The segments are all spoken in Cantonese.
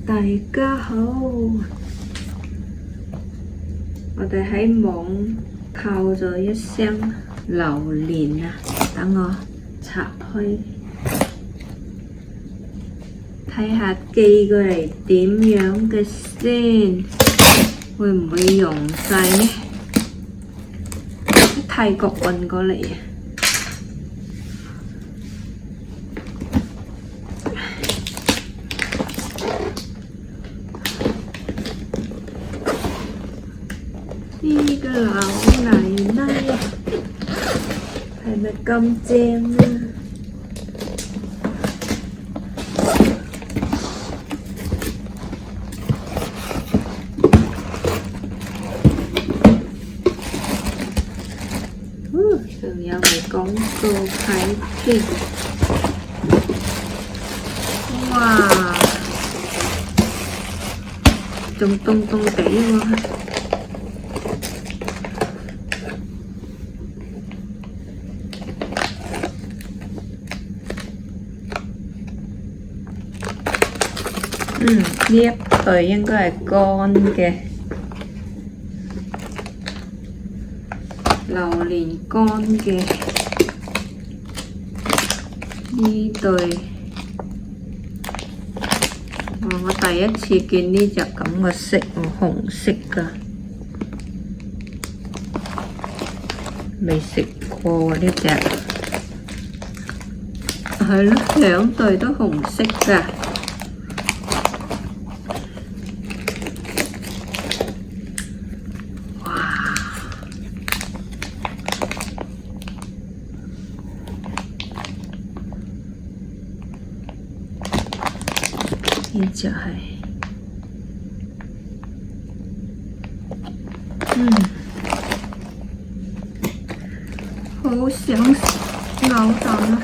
大家好，我哋喺網購咗一箱榴蓮啊，等我拆開睇下寄過嚟點樣嘅先，會唔會溶晒呢？喺泰國運過嚟啊！呢個老奶奶係咪咁正啊？仲有個廣告牌添，哇！仲凍凍地喎〜呢一對應該係乾嘅榴蓮乾嘅，呢對我第一次見呢隻咁嘅色喎，紅色㗎，未食過呢隻，係咯，兩對都紅色㗎。呢隻係，好想咬啖啊！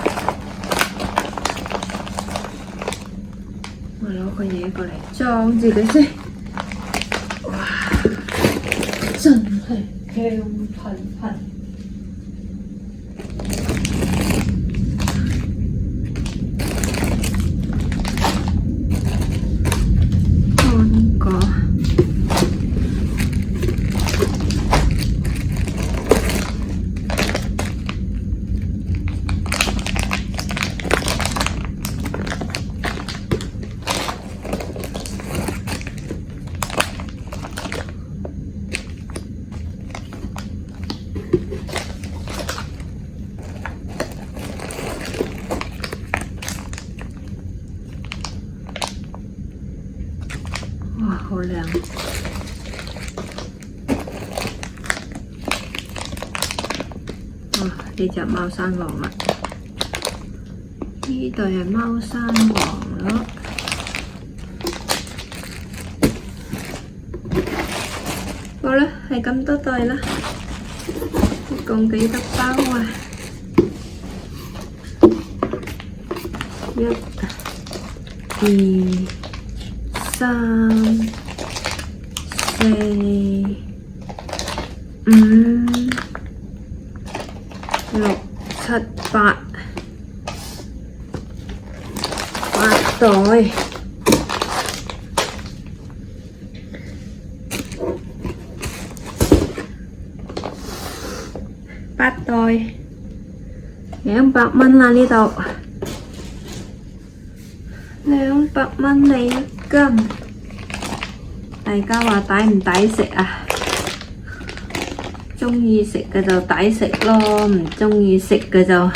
我攞個嘢過嚟裝住佢先。哇！真係香噴噴。哇，好靚！哇，呢隻貓山王啦，呢對係貓山王咯。好啦，係咁多對啦，一共幾多包啊？一、二、三、四、五、六、七、八，八袋。八袋，200蚊啦呢度，200蚊美金。大家話抵唔抵食啊？鍾意食嘅就抵食咯，唔鍾意食嘅就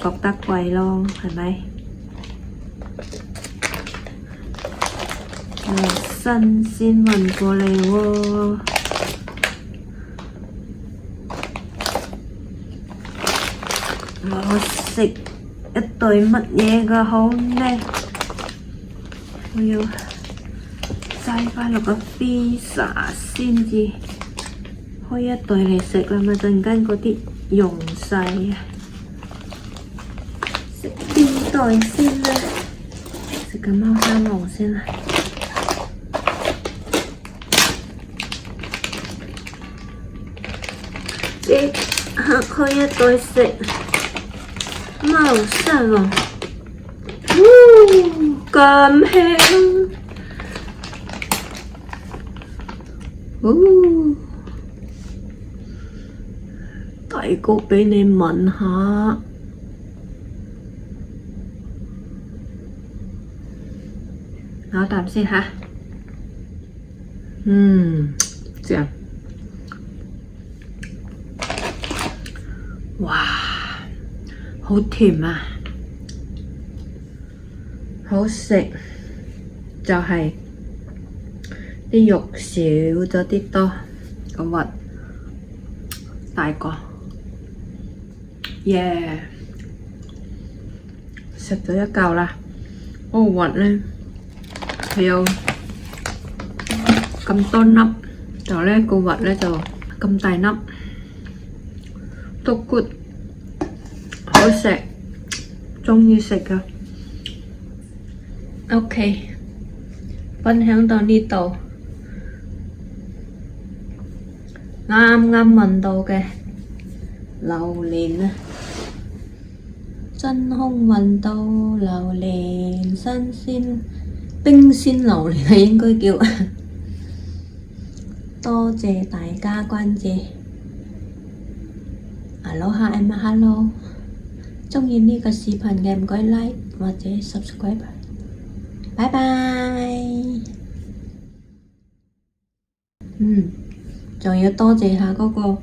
覺得貴咯，係咪？新鮮運過嚟喎。我食一對乜嘢嘅好呢？我要擠返落個 pizza 先至開一對嚟食啦，咪陣間嗰啲溶晒啊！食邊對先呢？食個貓山王先啦。即刻開一對食貓山王。咁香。大個俾你聞下。咬啖先吓。正。哇，好甜啊！好食就係啲肉少咗啲多，個核大個，耶！食咗一嚿啦，個核咧佢有咁多粒，就咧個核咧就咁大粒，都 good， 好食，鍾意食㗎。OK， 分享到呢度，啱啱聞到嘅榴蓮啊，真空聞到榴蓮，新鮮冰鮮榴蓮係應該叫。多謝大家關注，Aloha and Mahalo， 鍾意呢個視頻嘅唔該 like 或者 subscribe。拜拜。仲要多謝下嗰個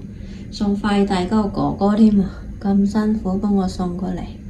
送快遞嗰個哥哥添啊，咁辛苦幫我送過嚟。